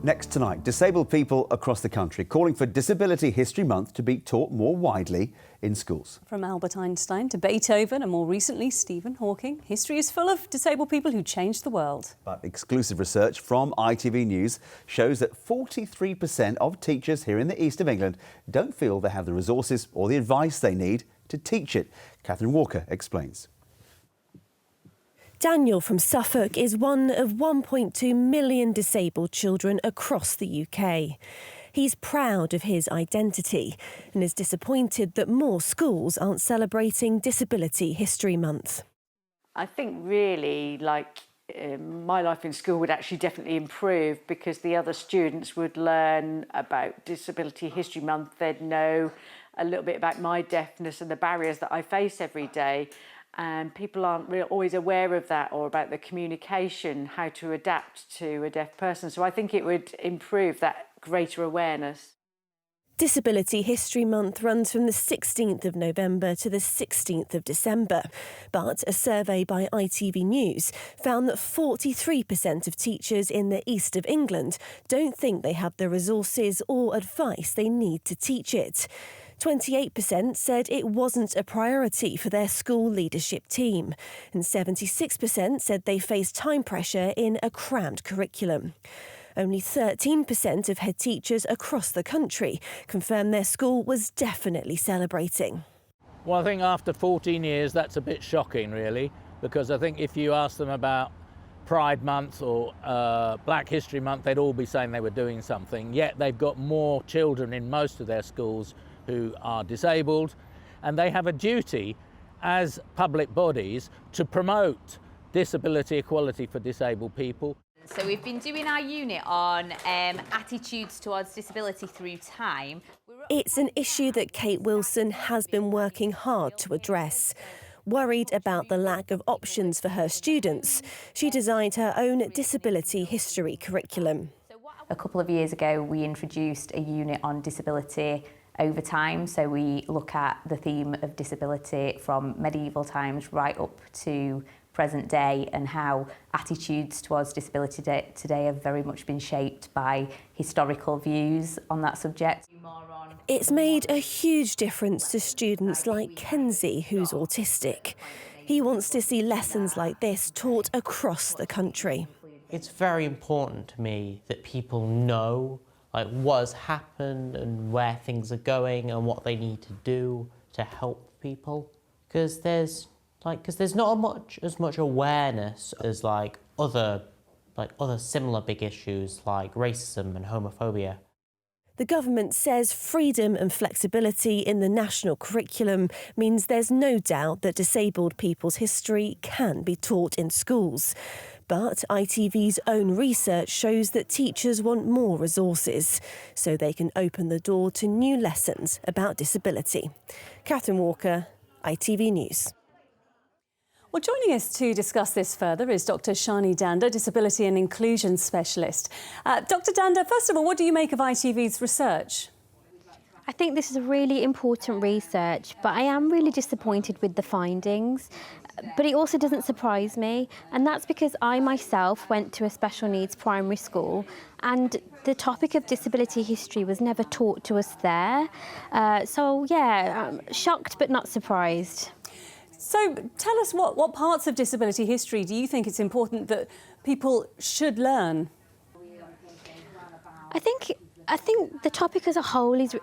Next tonight, disabled people across the country calling for Disability History Month to be taught more widely in schools. From Albert Einstein to Beethoven and more recently Stephen Hawking, history is full of disabled people who changed the world. But exclusive research from ITV News shows that 43% of teachers here in the east of England don't feel they have the resources or the advice they need to teach it. Catherine Walker explains. Daniel from Suffolk is one of 1.2 million disabled children across the UK. He's proud of his identity and is disappointed that more schools aren't celebrating Disability History Month. I think really, my life in school would actually definitely improve because the other students would learn about Disability History Month. They'd know a little bit about my deafness and the barriers that I face every day. And people aren't really always aware of that or about the communication, how to adapt to a deaf person. So I think it would improve that greater awareness. Disability History Month runs from the 16th of November to the 16th of December. But a survey by ITV News found that 43% of teachers in the east of England don't think they have the resources or advice they need to teach it. 28% said it wasn't a priority for their school leadership team, and 76% said they faced time pressure in a crammed curriculum. Only 13% of head teachers across the country confirmed their school was definitely celebrating. Well, I think after 14 years, that's a bit shocking, really, because I think if you ask them about Pride Month or Black History Month, they'd all be saying they were doing something, yet they've got more children in most of their schools who are disabled, and they have a duty as public bodies to promote disability equality for disabled people. So we've been doing our unit on attitudes towards disability through time. It's an issue that Kate Wilson has been working hard to address. Worried about the lack of options for her students, she designed her own disability history curriculum. A couple of years ago, we introduced a unit on disability over time. So we look at the theme of disability from medieval times right up to present day and how attitudes towards disability today have very much been shaped by historical views on that subject. It's made a huge difference to students like Kenzie, who's autistic. He wants to see lessons like this taught across the country. It's very important to me that people know what has happened and where things are going and what they need to do to help people. Because there's not as much awareness as other similar big issues like racism and homophobia. The government says freedom and flexibility in the national curriculum means there's no doubt that disabled people's history can be taught in schools. But ITV's own research shows that teachers want more resources so they can open the door to new lessons about disability. Catherine Walker, ITV News. Well, joining us to discuss this further is Dr. Shani Danda, Disability and Inclusion Specialist. Dr. Danda, first of all, what do you make of ITV's research? I think this is a really important research, but I am really disappointed with the findings. But it also doesn't surprise me, and that's because I myself went to a special needs primary school and the topic of disability history was never taught to us there. So yeah, I'm shocked but not surprised. So tell us what parts of disability history do you think it's important that people should learn? I think the topic as a whole is,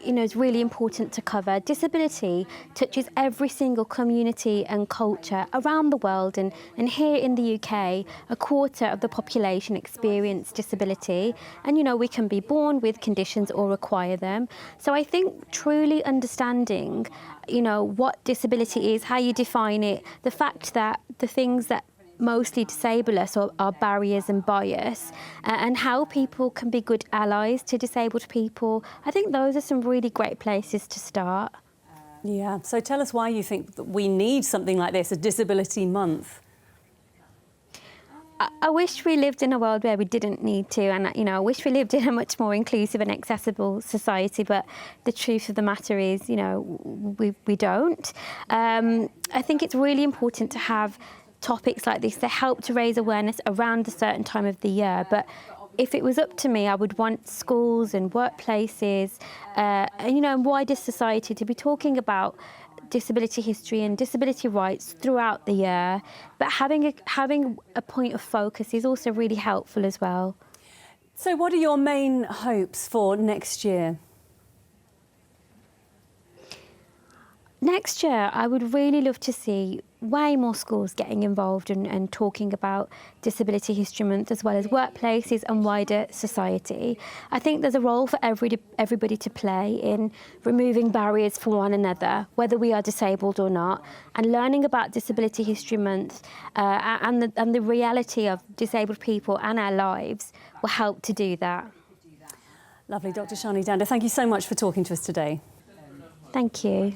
is really important to cover. Disability touches every single community and culture around the world, and here in the UK, a quarter of the population experience disability, and we can be born with conditions or acquire them. So I think truly understanding, what disability is, how you define it, the fact that the things that mostly disable us are barriers and bias, and how people can be good allies to disabled people. I think those are some really great places to start. Yeah, so tell us why you think that we need something like this, a Disability Month. I wish we lived in a world where we didn't need to, and I wish we lived in a much more inclusive and accessible society, but the truth of the matter is, we don't. I think it's really important to have topics like this. They help to raise awareness around a certain time of the year, but if it was up to me, I would want schools and workplaces, and wider society to be talking about disability history and disability rights throughout the year. But having a point of focus is also really helpful as well. So what are your main hopes for next year? Next year, I would really love to see way more schools getting involved and talking about Disability History Month, as well as workplaces and wider society. I think there's a role for everybody to play in removing barriers for one another, whether we are disabled or not, and learning about Disability History Month and the reality of disabled people and our lives will help to do that. Lovely, Dr. Shani Dhanda. Thank you so much for talking to us today. Thank you.